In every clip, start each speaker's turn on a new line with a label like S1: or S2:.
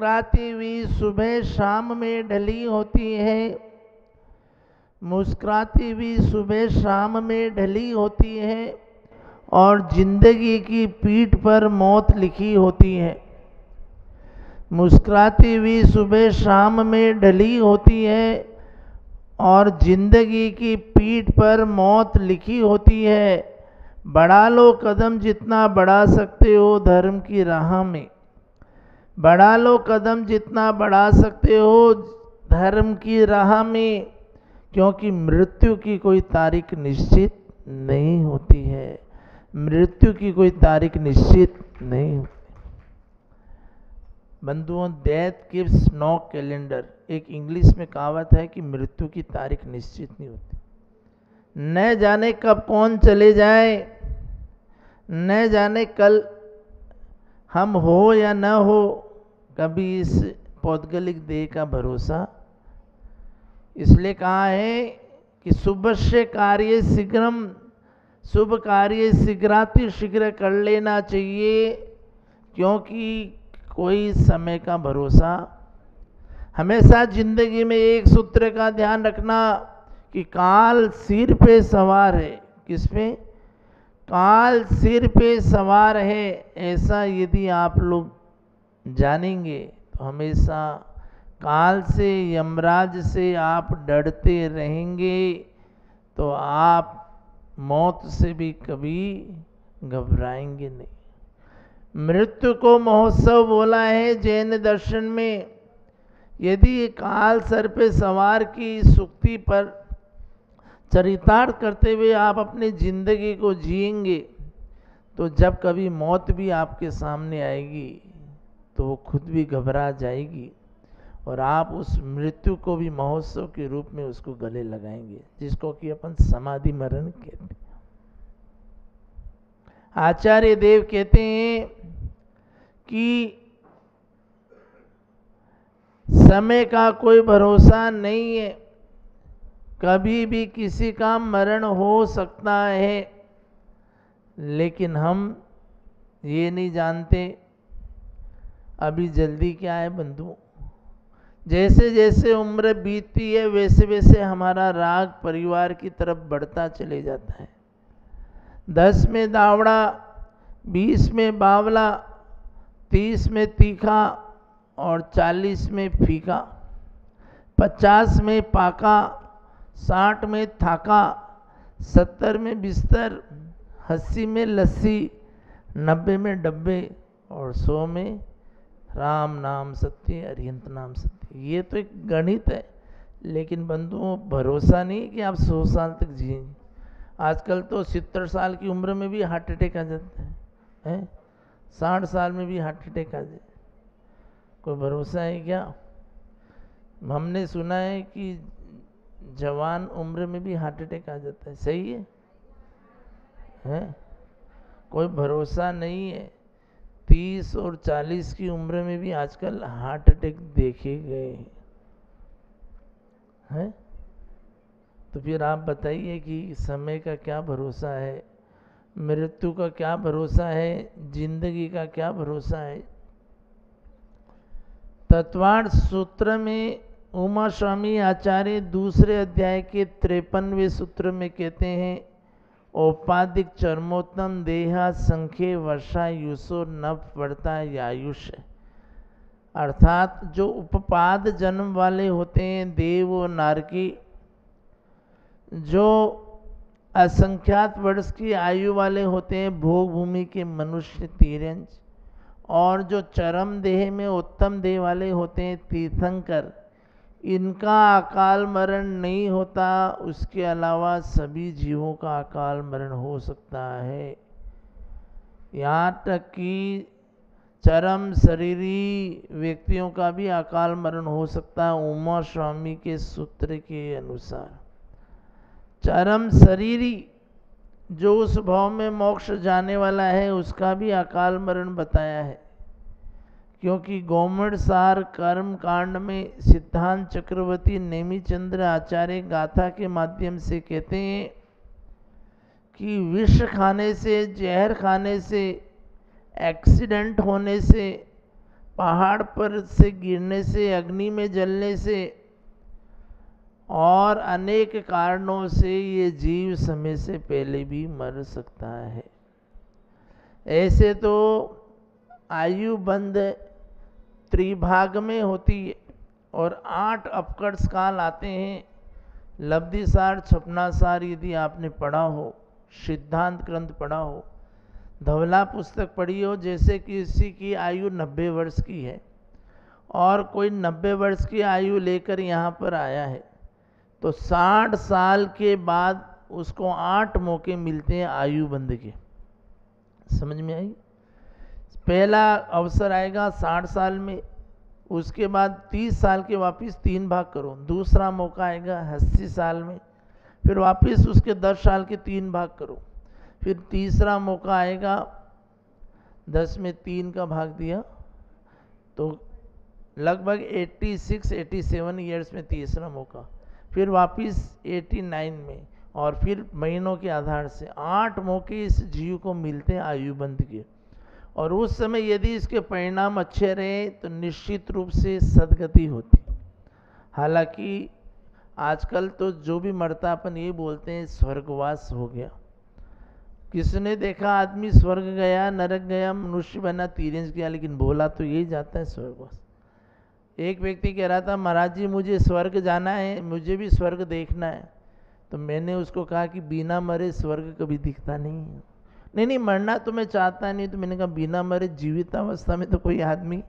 S1: मुस्कुराती हुई सुबह शाम में ढली होती है, मुस्कुराती हुई सुबह शाम में ढली होती है और जिंदगी की पीठ पर मौत लिखी होती है। मुस्कुराती हुई सुबह शाम में ढली होती है और जिंदगी की पीठ पर मौत लिखी होती है। बढ़ा लो कदम जितना बढ़ा सकते हो धर्म की राह में, बढ़ा लो कदम जितना बढ़ा सकते हो धर्म की राह में, क्योंकि मृत्यु की कोई तारीख निश्चित नहीं होती है, मृत्यु की कोई तारीख निश्चित नहीं होती। बंधुओं, डेथ गिव्स नो कैलेंडर, एक इंग्लिश में कहावत है कि मृत्यु की तारीख निश्चित नहीं होती। न जाने कब कौन चले जाए, न जाने कल हम हो या न हो, कभी इस पौद्गलिक देह का भरोसा। इसलिए कहा है कि शुभस्य कार्य शीघ्रम, शुभ कार्य शीघ्राति शीघ्र कर लेना चाहिए, क्योंकि कोई समय का भरोसा। हमेशा जिंदगी में एक सूत्र का ध्यान रखना कि काल सिर पे सवार है। किस पे? काल सिर पे सवार है। ऐसा यदि आप लोग जानेंगे तो हमेशा काल से, यमराज से आप डरते रहेंगे, तो आप मौत से भी कभी घबराएंगे नहीं। मृत्यु को महोत्सव बोला है जैन दर्शन में। यदि काल सर पे सवार की सुक्ति पर चरितार्थ करते हुए आप अपनी जिंदगी को जिएंगे, तो जब कभी मौत भी आपके सामने आएगी तो वो खुद भी घबरा जाएगी और आप उस मृत्यु को भी महोत्सव के रूप में उसको गले लगाएंगे, जिसको कि अपन समाधि मरण कहते हैं। आचार्य देव कहते हैं कि समय का कोई भरोसा नहीं है, कभी भी किसी का मरण हो सकता है, लेकिन हम ये नहीं जानते अभी जल्दी क्या है। बंधु, जैसे जैसे उम्र बीतती है वैसे वैसे हमारा राग परिवार की तरफ बढ़ता चले जाता है। 10 में दावड़ा, 20 में बावला, 30 में तीखा और 40 में फीका, 50 में पाका, 60 में थाका, 70 में बिस्तर, 80 में लस्सी, 90 में डब्बे और 100 में राम नाम सत्य, अरिहंत नाम सत्य। ये तो एक गणित है, लेकिन बंधुओं भरोसा नहीं कि आप 100 साल तक जिएंगे। आजकल तो 70 साल की उम्र में भी हार्ट अटैक आ जाता है, 60 साल में भी हार्ट अटैक आ जाए। कोई भरोसा है क्या? हमने सुना है कि जवान उम्र में भी हार्ट अटैक आ जाता है। सही है? कोई भरोसा नहीं है। 30 और 40 की उम्र में भी आजकल हार्ट अटैक देखे गए हैं। तो फिर आप बताइए कि समय का क्या भरोसा है, मृत्यु का क्या भरोसा है, जिंदगी का क्या भरोसा है। तत्वार्थ सूत्र में उमा स्वामी आचार्य दूसरे अध्याय के 53वें सूत्र में कहते हैं, औपाधिक चरमोत्तम देहा संख्य वर्षा युषो नव पड़ता आयुष। अर्थात जो उपपाद जन्म वाले होते हैं, देव और नारकी, जो असंख्यात वर्ष की आयु वाले होते हैं, भोग भूमि के मनुष्य तिर्यंच, और जो चरम देह में उत्तम देह वाले होते हैं तीर्थंकर, इनका अकाल मरण नहीं होता। उसके अलावा सभी जीवों का अकाल मरण हो सकता है। यहाँ तक कि चरम शरीरी व्यक्तियों का भी अकाल मरण हो सकता है। उमा स्वामी के सूत्र के अनुसार चरम शरीरी जो उस भाव में मोक्ष जाने वाला है, उसका भी अकाल मरण बताया है। क्योंकि गौमड़ सार कर्म कांड में सिद्धांत चक्रवर्ती नेमिचंद्र आचार्य गाथा के माध्यम से कहते हैं कि विष खाने से, जहर खाने से, एक्सीडेंट होने से पहाड़ पर से गिरने से, अग्नि में जलने से और अनेक कारणों से ये जीव समय से पहले भी मर सकता है। ऐसे तो आयु बंध त्रिभाग में होती है और 8 अपकर्ष काल आते हैं। लब्धिसार, छपनासार यदि आपने पढ़ा हो, सिद्धांत ग्रंथ पढ़ा हो, धवला पुस्तक पढ़ी हो, जैसे किसी की आयु 90 वर्ष की है और कोई 90 वर्ष की आयु लेकर यहाँ पर आया है, तो 60 साल के बाद उसको 8 मौके मिलते हैं आयु बंध के। समझ में आई? पहला अवसर आएगा 60 साल में, उसके बाद 30 साल के वापस 3 भाग करो। दूसरा मौका आएगा 80 साल में, फिर वापस उसके 10 साल के 3 भाग करो। फिर तीसरा मौका आएगा 10 में 3 का भाग दिया तो लगभग 86-87 ईयर्स में तीसरा मौका, फिर वापस 89 में, और फिर महीनों के आधार से 8 मौके इस जीव को मिलते हैं आयुबंध के। और उस समय यदि इसके परिणाम अच्छे रहे तो निश्चित रूप से सदगति होती। हालांकि आजकल तो जो भी मरता अपन ये बोलते हैं स्वर्गवास हो गया। किसने देखा आदमी स्वर्ग गया, नरक गया, मनुष्य बना, तीरंज गया, लेकिन बोला तो यही जाता है स्वर्गवास। एक व्यक्ति कह रहा था, महाराज जी मुझे स्वर्ग जाना है, मुझे भी स्वर्ग देखना है। तो मैंने उसको कहा कि बिना मरे स्वर्ग कभी दिखता नहीं है। नहीं मरना तो मैं चाहता नहीं। तो मैंने कहा बिना मरे जीवित अवस्था में तो कोई आदमी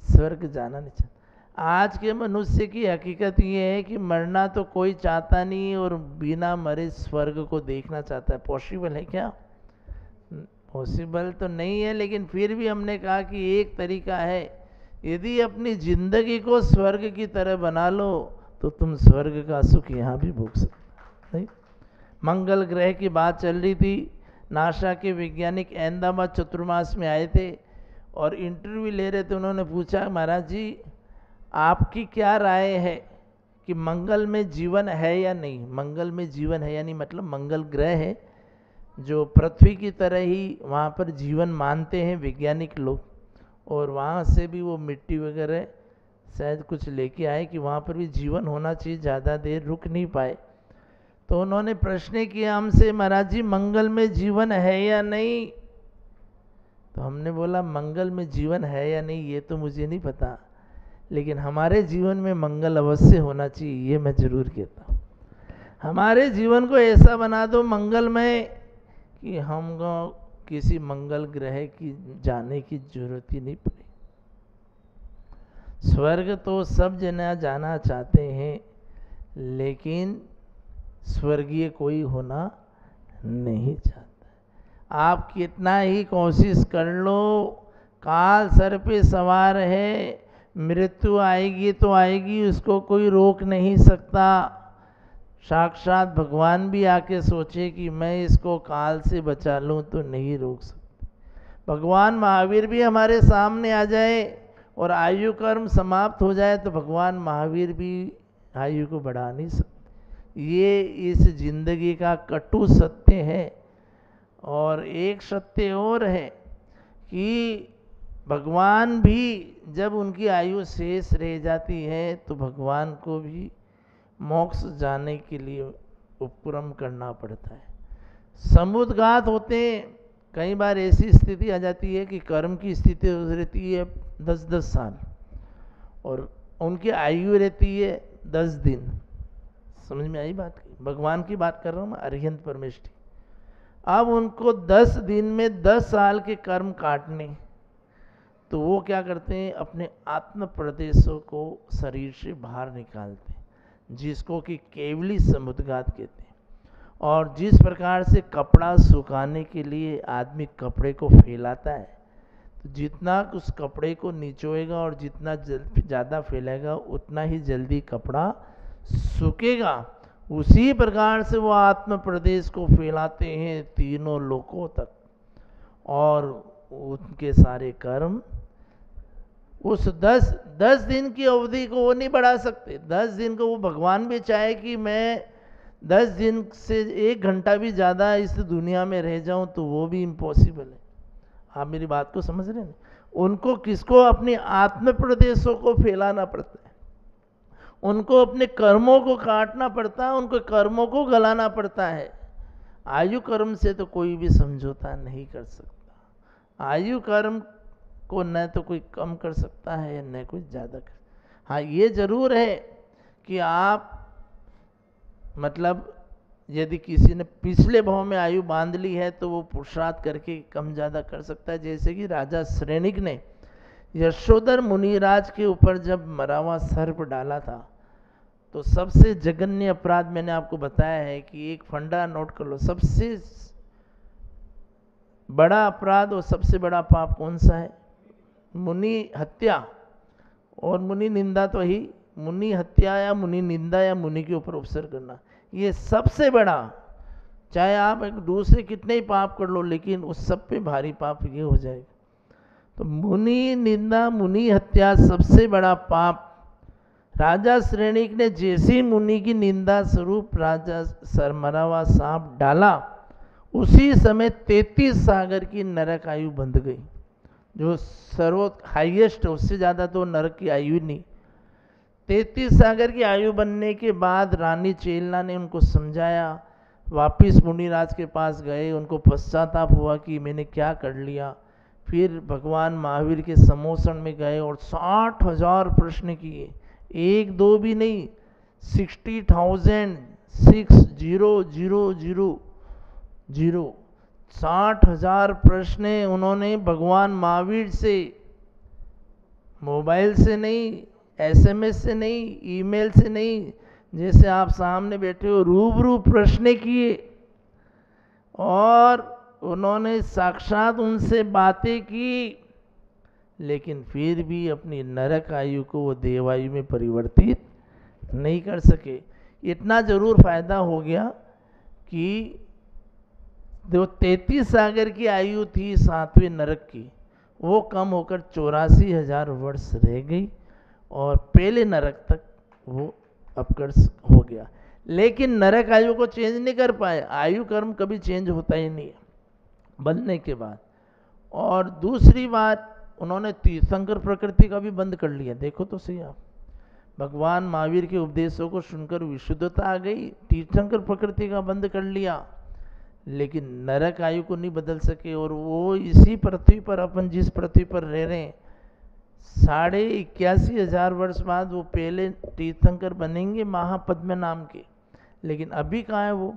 S1: स्वर्ग जाना नहीं चाहता। आज के मनुष्य की हकीकत ये है कि मरना तो कोई चाहता नहीं और बिना मरे स्वर्ग को देखना चाहता है। पॉसिबल है क्या? पॉसिबल तो नहीं है, लेकिन फिर भी हमने कहा कि एक तरीका है, यदि अपनी जिंदगी को स्वर्ग की तरह बना लो तो तुम स्वर्ग का सुख यहाँ भी भोग सकते। नहीं, मंगल ग्रह की बात चल रही थी। नासा के वैज्ञानिक अहमदाबाद चतुर्मास में आए थे और इंटरव्यू ले रहे थे। उन्होंने पूछा, महाराज जी आपकी क्या राय है कि मंगल में जीवन है या नहीं? मंगल में जीवन है या नहीं मतलब मंगल ग्रह है जो पृथ्वी की तरह ही वहाँ पर जीवन मानते हैं वैज्ञानिक लोग, और वहाँ से भी वो मिट्टी वगैरह शायद कुछ लेके आए कि वहाँ पर भी जीवन होना चाहिए, ज़्यादा देर रुक नहीं पाए। तो उन्होंने प्रश्न किया हमसे, महाराज जी मंगल में जीवन है या नहीं? तो हमने बोला मंगल में जीवन है या नहीं ये तो मुझे नहीं पता, लेकिन हमारे जीवन में मंगल अवश्य होना चाहिए, ये मैं जरूर कहता हूँ। हमारे जीवन को ऐसा बना दो मंगल में कि हमको किसी मंगल ग्रह की जाने की जरूरत ही नहीं पड़े। स्वर्ग तो सब जना जाना चाहते हैं, लेकिन स्वर्गीय कोई होना नहीं चाहता। आप कितना ही कोशिश कर लो, काल सर पे सवार है, मृत्यु आएगी तो आएगी, उसको कोई रोक नहीं सकता। साक्षात भगवान भी आके सोचे कि मैं इसको काल से बचा लूं तो नहीं रोक सकते। भगवान महावीर भी हमारे सामने आ जाए और आयु कर्म समाप्त हो जाए तो भगवान महावीर भी आयु को बढ़ा नहीं सकते। ये इस जिंदगी का कटु सत्य है। और एक सत्य और है कि भगवान भी जब उनकी आयु शेष रह जाती है तो भगवान को भी मोक्ष जाने के लिए उपक्रम करना पड़ता है। समुद्घात होते हैं, कई बार ऐसी स्थिति आ जाती है कि कर्म की स्थिति रहती है 10-10 साल और उनकी आयु रहती है 10 दिन। समझ में आई बात? भगवान की बात कर रहा हूँ मैं, अरिहंत परमेष्ठी। अब उनको 10 दिन में 10 साल के कर्म काटने, तो वो क्या करते हैं, अपने आत्म प्रदेशों को शरीर से बाहर निकालते हैं, जिसको कि केवली समुद्घात कहते हैं। और जिस प्रकार से कपड़ा सुखाने के लिए आदमी कपड़े को फैलाता है, तो जितना उस कपड़े को निचोएगा और जितना ज़्यादा फैलेगा उतना ही जल्दी कपड़ा सूखेगा। उसी प्रकार से वो आत्म प्रदेश को फैलाते हैं तीनों लोकों तक, और उनके सारे कर्म उस 10 दिन की अवधि को वो नहीं बढ़ा सकते। 10 दिन को वो भगवान भी चाहे कि मैं 10 दिन से 1 घंटा भी ज़्यादा इस दुनिया में रह जाऊं तो वो भी इम्पॉसिबल है। आप मेरी बात को समझ रहे हैं? उनको किसको? अपनी आत्म प्रदेशों को फैलाना पड़ता है, उनको अपने कर्मों को काटना पड़ता है, उनको कर्मों को गलाना पड़ता है। आयु कर्म से तो कोई भी समझौता नहीं कर सकता। आयु कर्म को न तो कोई कम कर सकता है न कोई ज़्यादा कर। हाँ, ये जरूर है कि आप मतलब यदि किसी ने पिछले भाव में आयु बांध ली है तो वो पुरुषार्थ करके कम ज़्यादा कर सकता है। जैसे कि राजा श्रेणिक ने यशोधर मुनिराज के ऊपर जब मरा हुआ सर्प डाला था, तो सबसे जघन्य अपराध मैंने आपको बताया है कि एक फंडा नोट कर लो, सबसे बड़ा अपराध और सबसे बड़ा पाप कौन सा है? मुनि हत्या और मुनि निंदा। तो ही मुनि हत्या या मुनि निंदा या मुनि के ऊपर उपसर्ग करना, ये सबसे बड़ा। चाहे आप एक दूसरे कितने ही पाप कर लो, लेकिन उस सब पे भारी पाप ये हो जाएगा। तो मुनि निंदा, मुनि हत्या सबसे बड़ा पाप। राजा श्रेणिक ने जैसी मुनि की निंदा स्वरूप राजा सरमरावा सांप डाला, उसी समय 33 सागर की नरक आयु बंध गई, जो सर्वोच्च हाईएस्ट, उससे ज़्यादा तो नरक की आयु नहीं। 33 सागर की आयु बनने के बाद रानी चेलना ने उनको समझाया, वापिस मुनिराज के पास गए, उनको पश्चाताप हुआ कि मैंने क्या कर लिया। फिर भगवान महावीर के समोसन में गए और 60,000 प्रश्न किए, एक दो भी नहीं, 60,000 60,000 प्रश्न उन्होंने भगवान महावीर से, मोबाइल से नहीं, SMS से नहीं, ईमेल से नहीं, जैसे आप सामने बैठे हो रूबरू प्रश्न किए और उन्होंने साक्षात उनसे बातें की, लेकिन फिर भी अपनी नरक आयु को वो देवायु में परिवर्तित नहीं कर सके। इतना जरूर फायदा हो गया कि जो 33 सागर की आयु थी 7वें नरक की, वो कम होकर 84,000 वर्ष रह गई और पहले नरक तक वो अपकर्ष हो गया। लेकिन नरक आयु को चेंज नहीं कर पाए। आयु कर्म कभी चेंज होता ही नहीं है बनने के बाद। और दूसरी बात, उन्होंने तीर्थंकर प्रकृति का भी बंद कर लिया। देखो तो सही आप, भगवान महावीर के उपदेशों को सुनकर विशुद्धता आ गई, तीर्थंकर प्रकृति का बंद कर लिया, लेकिन नरक आयु को नहीं बदल सके। और वो इसी पृथ्वी पर, अपन जिस पृथ्वी पर रह रहे हैं, 81,500 वर्ष बाद वो पहले तीर्थंकर बनेंगे महापद्म नाम के। लेकिन अभी कहाँ है वो?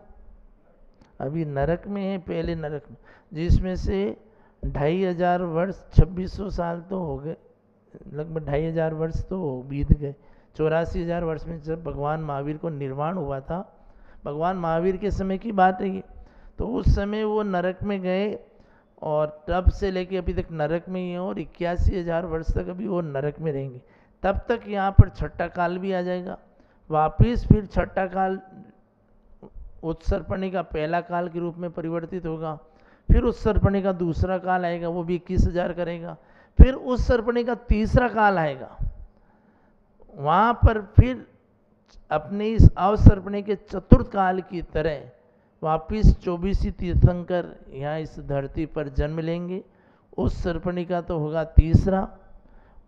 S1: अभी नरक में है, पहले नरक में, जिसमें से 2,500 वर्ष, 2600 साल तो हो गए, लगभग 2,500 वर्ष तो बीत गए। 84,000 वर्ष में जब भगवान महावीर को निर्वाण हुआ था, भगवान महावीर के समय की बात है ये, तो उस समय वो नरक में गए और तब से लेके अभी तक नरक में ही है और 81,000 वर्ष तक अभी वो नरक में रहेंगे। तब तक यहाँ पर छठा काल भी आ जाएगा वापिस, फिर छठा काल उत्सर्पणी का पहला काल के रूप में परिवर्तित होगा, फिर उत्सर्पणी का दूसरा काल आएगा, वो भी 21,000 करेगा, फिर उत्सर्पणी का तीसरा काल आएगा, वहाँ पर फिर अपने इस अवसर्पणी के चतुर्थ काल की तरह वापिस 24 तीर्थंकर यहाँ इस धरती पर जन्म लेंगे। उस सर्पणी का तो होगा तीसरा,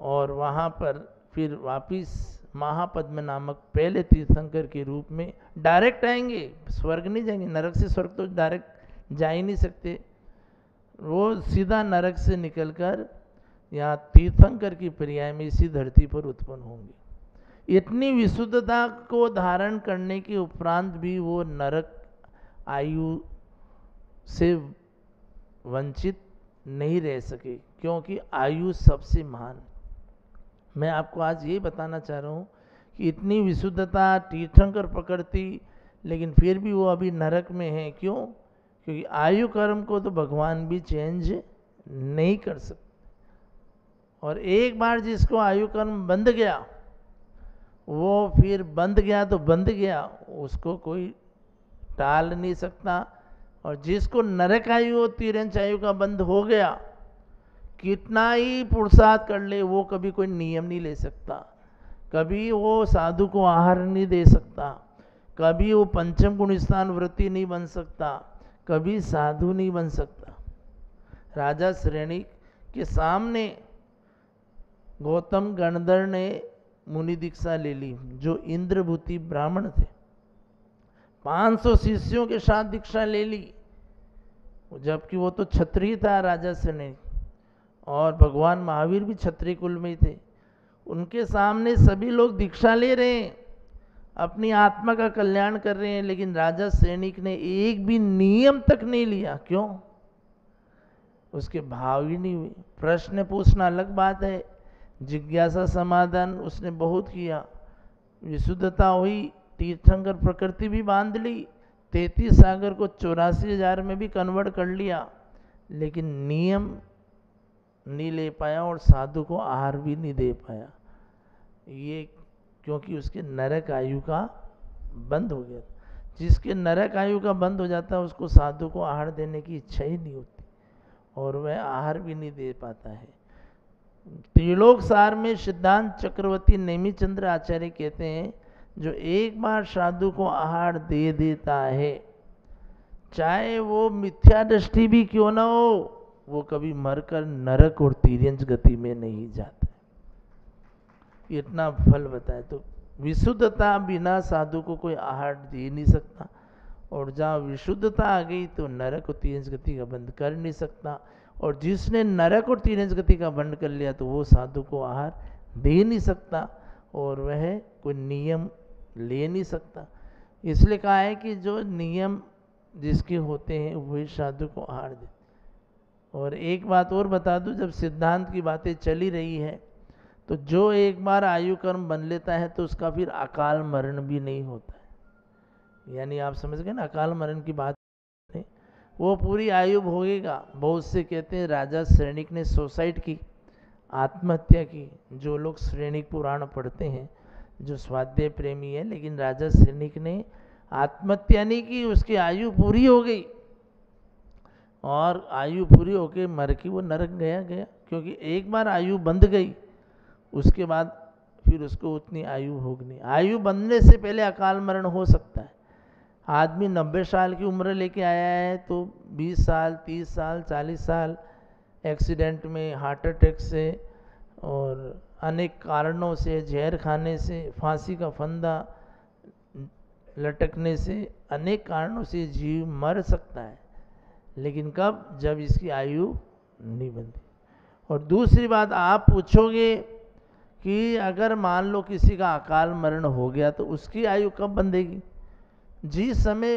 S1: और वहाँ पर फिर वापिस महापद्म नामक पहले तीर्थंकर के रूप में डायरेक्ट आएंगे, स्वर्ग नहीं जाएंगे। नरक से स्वर्ग तो डायरेक्ट जा ही नहीं सकते, वो सीधा नरक से निकलकर यहाँ तीर्थंकर की पर्याय में इसी धरती पर उत्पन्न होंगे। इतनी विशुद्धता को धारण करने के उपरांत भी वो नरक आयु से वंचित नहीं रह सके, क्योंकि आयु सबसे महान। मैं आपको आज ये बताना चाह रहा हूँ कि इतनी विशुद्धता तीर्थंकर प्रकृति, लेकिन फिर भी वो अभी नरक में है। क्यों? क्योंकि आयु कर्म को तो भगवान भी चेंज नहीं कर सकते, और एक बार जिसको आयु कर्म बंध गया, वो फिर बंध गया तो बंध गया, उसको कोई टाल नहीं सकता। और जिसको नरक आयु और तिरंच आयु का बंध हो गया, कितना ही पुरुषार्थ कर ले, वो कभी कोई नियम नहीं ले सकता, कभी वो साधु को आहार नहीं दे सकता, कभी वो पंचम गुण स्थान वृत्ति नहीं बन सकता, कभी साधु नहीं बन सकता। राजा श्रेणी के सामने गौतम गणधर ने मुनि दीक्षा ले ली, जो इंद्रभूति ब्राह्मण थे, 500 शिष्यों के साथ दीक्षा ले ली, जबकि वो तो क्षत्रिय था राजा सैनिक, और भगवान महावीर भी क्षत्रिय कुल में ही थे। उनके सामने सभी लोग दीक्षा ले रहे हैं, अपनी आत्मा का कल्याण कर रहे हैं, लेकिन राजा सैनिक ने एक भी नियम तक नहीं लिया। क्यों? उसके भाव ही नहीं हुए। प्रश्न पूछना अलग बात है, जिज्ञासा समाधान उसने बहुत किया, विशुद्धता हुई, तीर्थंकर प्रकृति भी बांध ली, 33 सागर को 84,000 में भी कन्वर्ट कर लिया, लेकिन नियम नहीं ले पाया और साधु को आहार भी नहीं दे पाया। ये क्योंकि उसके नरक आयु का बंद हो गया। जिसके नरक आयु का बंद हो जाता है उसको साधु को आहार देने की इच्छा ही नहीं होती, और वह आहार भी नहीं दे पाता है। त्रिलोक सार में सिद्धांत चक्रवर्ती नेमिचंद्र आचार्य कहते हैं, जो एक बार साधु को आहार दे देता है, चाहे वो मिथ्या दृष्टि भी क्यों ना हो, वो कभी मरकर नरक और तिर्यंच गति में नहीं जाता। इतना फल बताए। तो विशुद्धता बिना साधु को कोई आहार दे नहीं सकता, और जहाँ विशुद्धता आ गई तो नरक और तिर्यंच गति का बंद कर नहीं सकता, और जिसने नरक और तिर्यंच गति का बंद कर लिया तो वो साधु को आहार दे नहीं सकता, और वह कोई नियम ले नहीं सकता। इसलिए कहा है कि जो नियम जिसके होते हैं वही साधु को आहार दे। और एक बात और बता दूं, जब सिद्धांत की बातें चली रही है, तो जो एक बार आयु कर्म बन लेता है तो उसका फिर अकाल मरण भी नहीं होता है। यानी आप समझ गए ना, अकाल मरण की बात नहीं, वो पूरी आयु भोगेगा। बहुत से कहते हैं राजा सैनिक ने सुसाइड की, आत्महत्या की। जो लोग सैनिक पुराण पढ़ते हैं, जो स्वाध्याय प्रेमी है, लेकिन राजा सैनिक ने आत्महत्या नहीं की, उसकी आयु पूरी हो गई, और आयु पूरी होके मर की वो नरक गया। क्योंकि एक बार आयु बंध गई, उसके बाद फिर उसको उतनी आयु भोगनी। आयु बंधने से पहले अकाल मरण हो सकता है। आदमी 90 साल की उम्र लेके आया है तो 20 साल, 30 साल, 40 साल एक्सीडेंट में, हार्ट अटैक से और अनेक कारणों से, जहर खाने से, फांसी का फंदा लटकने से, अनेक कारणों से जीव मर सकता है। लेकिन कब? जब इसकी आयु नहीं बनती। और दूसरी बात, आप पूछोगे कि अगर मान लो किसी का अकाल मरण हो गया तो उसकी आयु कब बंधेगी? जिस समय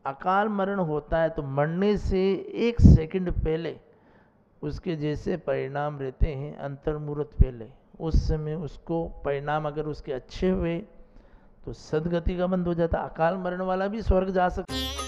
S1: अकाल मरण होता है तो मरने से 1 सेकंड पहले उसके जैसे परिणाम रहते हैं, अंतर्मुहूर्त पहले, उस समय उसको परिणाम अगर उसके अच्छे हुए तो सदगति का बंद हो जाता। अकाल मरण वाला भी स्वर्ग जा सकता है।